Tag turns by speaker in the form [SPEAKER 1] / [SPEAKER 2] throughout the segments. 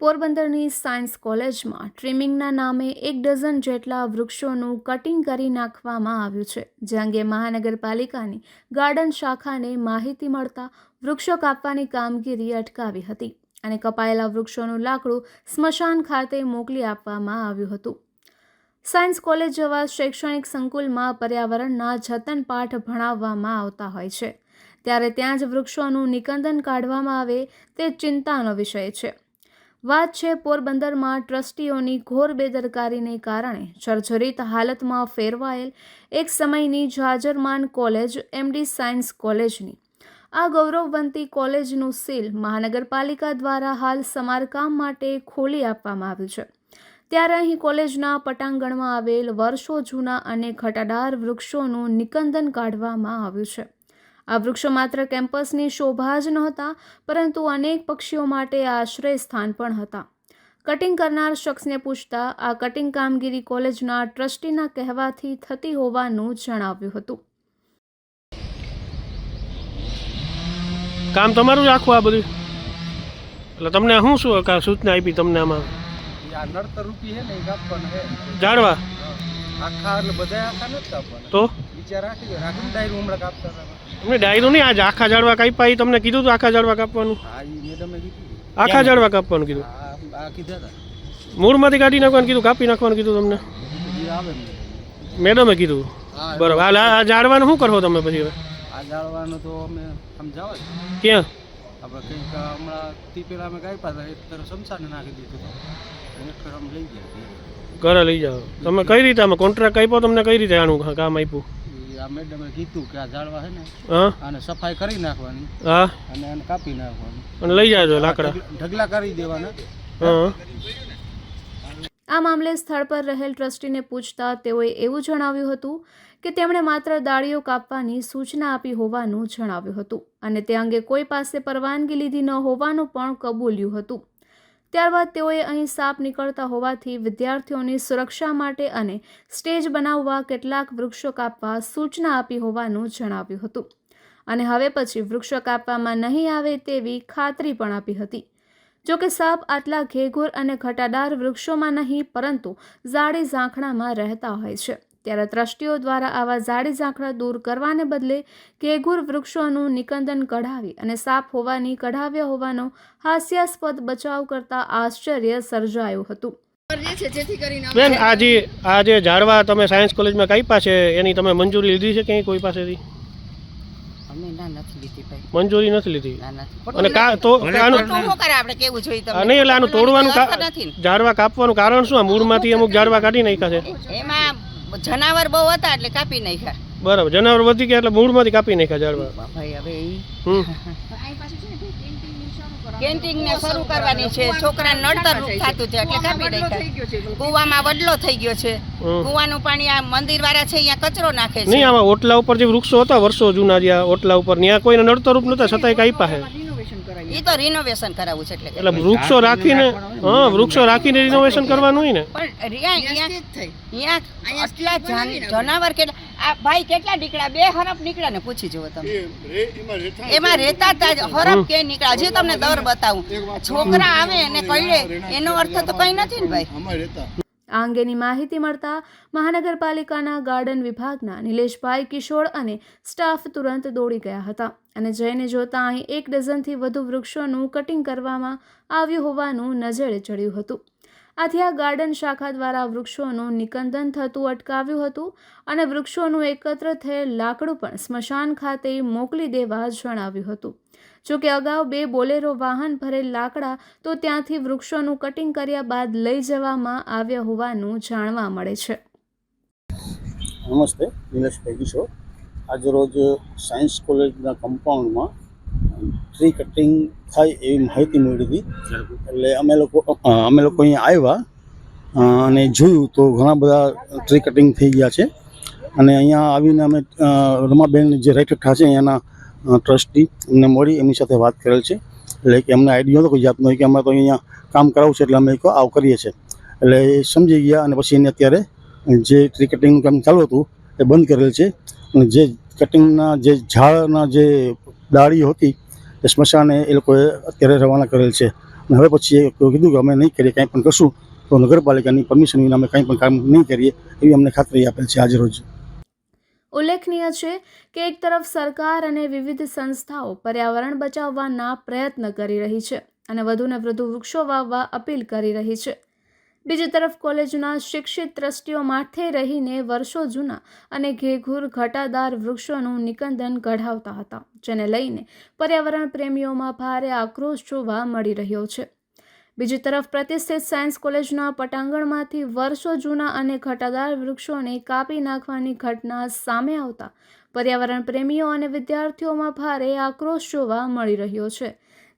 [SPEAKER 1] પોરબંદરની સાયન્સ કોલેજમાં ટ્રીમિંગના નામે 1 ડઝન જેટલા વૃક્ષોનું કટિંગ કરી નાખવામાં આવ્યું છે, જે અંગે મહાનગરપાલિકાની ગાર્ડન શાખાને માહિતી મળતા વૃક્ષો કાપવાની કામગીરી અટકાવી હતી અને કપાયેલા વૃક્ષોનું લાકડું સ્મશાન ખાતે મોકલી આપવામાં આવ્યું હતું. સાયન્સ કોલેજ જેવા શૈક્ષણિક સંકુલમાં પર્યાવરણના જતન પાઠ ભણાવવામાં આવતા હોય છે, ત્યારે ત્યાં જ વૃક્ષોનું નિકંદન કાઢવામાં આવે તે ચિંતાનો વિષય છે. વાત છે પોરબંદરમાં ટ્રસ્ટીઓની ઘોર બેદરકારીને કારણે જર્જરિત હાલતમાં ફેરવાયેલ એક સમયની જાજરમાન કોલેજ એમડી સાયન્સ કોલેજની. આ ગૌરવવંતી કોલેજનું સીલ મહાનગરપાલિકા દ્વારા હાલ સમારકામ માટે ખોલી આપવામાં આવ્યું છે, ત્યારે અહીં કોલેજના પટાંગણમાં આવેલ વર્ષો જૂના અને ઘટાદાર વૃક્ષોનું નિકંદન કાઢવામાં આવ્યું છે. આ વૃક્ષો માત્ર કેમ્પસની શોભા જ નહોતા, પરંતુ અનેક પક્ષીઓ માટે આશ્રય સ્થાન પણ હતા. કટિંગ કરનાર શખ્સને પૂછતા આ કટિંગ કામગીરી કોલેજના ટ્રસ્ટીના કહેવાથી થતી હોવાનું જણાવ્યું હતું.
[SPEAKER 2] કામ તમારું જ આખું આ બધું? એટલે તમને શું સૂચના આપી તમને આમાં?
[SPEAKER 3] આ નડતર રૂપી છે ને એ કાપવાના છે.
[SPEAKER 2] ઝાડવા
[SPEAKER 3] આખા એટલે બધા આખા નથી કાપવાના.
[SPEAKER 2] તો
[SPEAKER 3] વિચાર રાખી દો, રાખીને ડાયરું હમણાં કાપતા હતા.
[SPEAKER 2] તમને ડાયરો નહીં, આજ આખા ઝાડવા કાપ્યા એ તમને કીધું હતું આખા ઝાડવા કાપવાનું?
[SPEAKER 3] હા, એ મેડમે કીધું.
[SPEAKER 2] આખા ઝાડવા કાપવાનું કીધું?
[SPEAKER 3] આ કીધા હતા.
[SPEAKER 2] મૂળમાંથી કાઢી નાખવાનું કીધું, કાપી નાખવાનું કીધું તમને?
[SPEAKER 3] એ આવે
[SPEAKER 2] મેડમે કીધું. બરાબર. હાલ આ ઝાડવાનું શું કરો તમે પછી? હવે
[SPEAKER 3] આ જાળવાનું તો અમે સમજાવે
[SPEAKER 2] ક્યાં
[SPEAKER 3] આપણે કંઈક હમણાં થી પેલા અમે કાપ્યા હતા, એક તરફ શમશાને નાખી દીધું હતું, એક તરફ અમે લઈ ગયા
[SPEAKER 2] ઘરે લઈ જાઓ. તમે કઈ રીતે આમાં કોન્ટ્રાક્ટ આપ્યો તમને? કઈ રીતે આનું કામ આપ્યું?
[SPEAKER 3] આ મેડમે કીધું કે આ ઝાડવા છે ને
[SPEAKER 2] હા,
[SPEAKER 3] આને સફાઈ કરી નાખવાની,
[SPEAKER 2] હા,
[SPEAKER 3] અને આને કાપી નાખવાનું
[SPEAKER 2] અને લઈ જાજો લાકડા
[SPEAKER 3] ઢગલા કરી દેવાના.
[SPEAKER 2] હા.
[SPEAKER 1] આ મામલે સ્થળ પર રહેલ ટ્રસ્ટીને પૂછતા તેઓએ એવું જણાવ્યું હતું કે તેમણે માત્ર ડાળીઓ કાપવાની સૂચના આપી હોવાનું જણાવ્યું હતું અને તે અંગે કોઈ પાસે પરવાનગી લીધી ન હોવાનું પણ કબૂલ્યું હતું. ત્યારબાદ તેઓએ અહીં સાપ નીકળતા હોવાથી વિદ્યાર્થીઓની સુરક્ષા માટે અને સ્ટેજ બનાવવા કેટલાક વૃક્ષો કાપવા સૂચના આપી હોવાનું જણાવ્યું હતું અને હવે પછી વૃક્ષો કાપવામાં નહીં આવે તેવી ખાતરી પણ આપી હતી. જોકે સાપ આટલા ઘેઘોર અને ઘટાદાર વૃક્ષોમાં નહીં, પરંતુ ઝાડી ઝાંખડામાં રહેતા હોય છે, ત્યારે ટ્રસ્ટીઓ દ્વારા આવા ઝાડી ઝાંખડા દૂર કરવાને બદલે ઘેઘોર વૃક્ષોનું નિકંદન કઢાવી અને સાપ હોવાની કઢાવ્યા હોવાનો હાસ્યાસ્પદ બચાવ કરતા આશ્ચર્ય સર્જાયું હતું.
[SPEAKER 2] બેન, આ જે ઝાડવા તમે સાયન્સ કોલેજમાં કાપ્યા છે એની તમે મંજૂરી લીધી છે ક્યાંય કોઈ પાસેથી? મંજૂરી નથી લીધી. અને નહીં, એટલે આનું તોડવાનું ઝાડવા કાપવાનું કારણ શું? મૂળમાંથી અમુક ઝાડવા કાઢી નાખ્યા છે.
[SPEAKER 4] એમાં જનાવર બહુ હતા એટલે કાપી નાખ્યા.
[SPEAKER 2] બરાબર, જનાવર વધી ગયા એટલે મૂળમાંથી કાપી નાખ્યા ઝાડવા.
[SPEAKER 4] ભાઈ હવે કેન્ટીન ને શરૂ કરવાની છે, છોકરા નડતર રૂપ થતું છે એટલે કાપી નાખ્યા. કુવામાં વડલો થઈ ગયો છે, કુવાનું પાણી આ મંદિર વાળા છે અહીંયા કચરો નાખે છે.
[SPEAKER 2] નહીં, આમાં ઓટલા ઉપર જે વૃક્ષો હતા વર્ષો જૂના, જ્યાં ઓટલા ઉપર ત્યાં કોઈને નડતર રૂપ નતા, છતાંય કાપ્યા છે.
[SPEAKER 4] એ તો રિનોવેશન કરાવવું છે
[SPEAKER 2] એટલે વૃક્ષો રાખીને, હા, વૃક્ષો રાખીને રિનોવેશન કરવાનું હોય ને.
[SPEAKER 4] પણ આટલા જનાવર કેટલા, આ ભાઈ કેટલા નીકળ્યા? 2 હરફ નીકળ્યા ને પૂછી જુઓ તમે. એમાં રહેતા હતા હરફ કે નીકળ્યા? હજી તમને દર બતાવું. છોકરા આવે અને કહીએ એનો અર્થ તો કઈ નથી ને ભાઈ.
[SPEAKER 1] આ અંગેની માહિતી મળતા મહાનગરપાલિકાના ગાર્ડન વિભાગના નિલેશભાઈ કિશોર અને સ્ટાફ તુરંત દોડી ગયા હતા અને જઈને જોતા અહીં 1 ડઝનથી વધુ વૃક્ષોનું કટિંગ કરવામાં આવ્યું હોવાનું નજરે ચડ્યું હતું. આથી આ ગાર્ડન શાખા દ્વારા વૃક્ષોનું નિકંદન થતું અટકાવ્યું હતું અને વૃક્ષોનું એકત્ર થયેલ લાકડું પણ સ્મશાન ખાતે મોકલી દેવા જણાવ્યું હતું. જોકે અગાઉ 2 બોલેરો વાહન ભરેલ લાકડા તો ત્યાંથી વૃક્ષોનું કટિંગ કર્યા બાદ લઈ જવામાં આવ્યા હોવાનું જાણવા મળે છે.
[SPEAKER 5] નમસ્તે, નિલેશભાઈ કિશોર. આજરોજ સાયન્સ કોલેજના કમ્પાઉન્ડમાં ટ્રી કટિંગ થાય એવી માહિતી મળી હતી, એટલે અમે લોકો અહીંયા આવ્યા અને જોયું તો ઘણા બધા ટ્રી કટિંગ થઈ ગયા છે. અને અહીંયા આવીને અમે રમાબેન જે રાઈટર છે અહીંયાના ટ્રસ્ટી એમને મળી, એમની સાથે વાત કરેલ છે. એટલે કે અમને આઈડિયા નહોતો કોઈ જાતનો કે અમે તો અહીંયા કામ કરાવવું છે એટલે અમે આવું કરીએ છીએ. એટલે એ સમજી ગયા અને પછી એને અત્યારે જે ટ્રી કટિંગનું કામ ચાલુ હતું એ બંધ કરેલ છે. અને જે કટિંગના જે ઝાડના જે ડાળીઓ હતી એ સ્મશાને એ લોકોએ અત્યારે રવાના કરેલ છે. અને હવે પછી એ કીધું કે અમે નહીં કરીએ, કાંઈ પણ કરશું તો નગરપાલિકાની પરમિશન વિના અમે કંઈ પણ કામ નહીં કરીએ એવી અમને ખાતરી આપેલ છે આજરોજ.
[SPEAKER 1] ઉલ્લેખનીય છે કે એક તરફ સરકાર અને વિવિધ સંસ્થાઓ પર્યાવરણ બચાવવાના પ્રયત્ન કરી રહી છે અને વધુને વધુ વૃક્ષો વાવવા અપીલ કરી રહી છે. બીજી તરફ કોલેજના શિક્ષિત ટ્રસ્ટીઓ માથે રહીને વર્ષો જૂના અને ઘેઘૂર ઘટાદાર વૃક્ષોનું નિકંદન કઢાવતા હતા, જેને લઈને પર્યાવરણ પ્રેમીઓમાં ભારે આક્રોશ જોવા મળી રહ્યો છે. બીજી તરફ પ્રતિષ્ઠિત સાયન્સ કોલેજના પટાંગણમાંથી વર્ષો જૂના અને ઘટાદાર વૃક્ષોને કાપી નાખવાની ઘટના સામે આવતા પર્યાવરણ પ્રેમીઓ અને વિદ્યાર્થીઓમાં ભારે આક્રોશ જોવા મળી રહ્યો છે.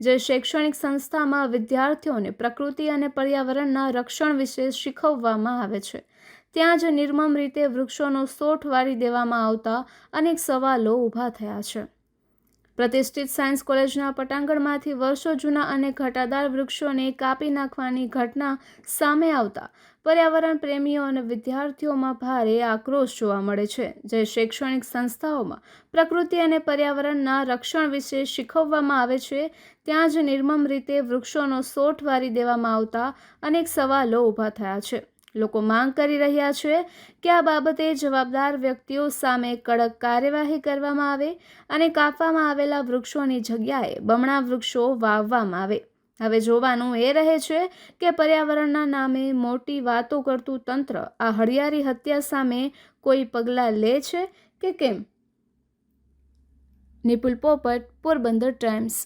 [SPEAKER 1] જે શૈક્ષણિક સંસ્થામાં વિદ્યાર્થીઓને પ્રકૃતિ અને પર્યાવરણના રક્ષણ વિશે શીખવવામાં આવે છે, ત્યાં જ નિર્મમ રીતે વૃક્ષોનો સોઠ વાળી દેવામાં આવતા અનેક સવાલો ઊભા થયા છે. પ્રતિષ્ઠિત સાયન્સ કોલેજના પટાંગણમાંથી વર્ષો જૂના અને ઘટાદાર વૃક્ષોને કાપી નાખવાની ઘટના સામે આવતા પર્યાવરણ પ્રેમીઓ અને વિદ્યાર્થીઓમાં ભારે આક્રોશ જોવા મળે છે. જે શૈક્ષણિક સંસ્થાઓમાં પ્રકૃતિ અને પર્યાવરણના રક્ષણ વિશે શીખવવામાં આવે છે, ત્યાં જ નિર્મમ રીતે વૃક્ષોનો સોઠ વારી દેવામાં આવતા અનેક સવાલો ઊભા થયા છે. લોકો માંગ કરી રહ્યા છે કે આ બાબતે જવાબદાર વ્યક્તિઓ સામે કડક કાર્યવાહી કરવામાં આવે અને કાપવામાં આવેલા વૃક્ષોની જગ્યાએ બમણા વૃક્ષો વાવવામાં આવે. હવે જોવાનું એ રહે છે કે પર્યાવરણના નામે મોટી વાતો કરતું તંત્ર આ હળિયાળી હત્યા સામે કોઈ પગલાં લે છે કે કેમ. નિપુલ પોપટ, પોરબંદર ટાઈમ્સ.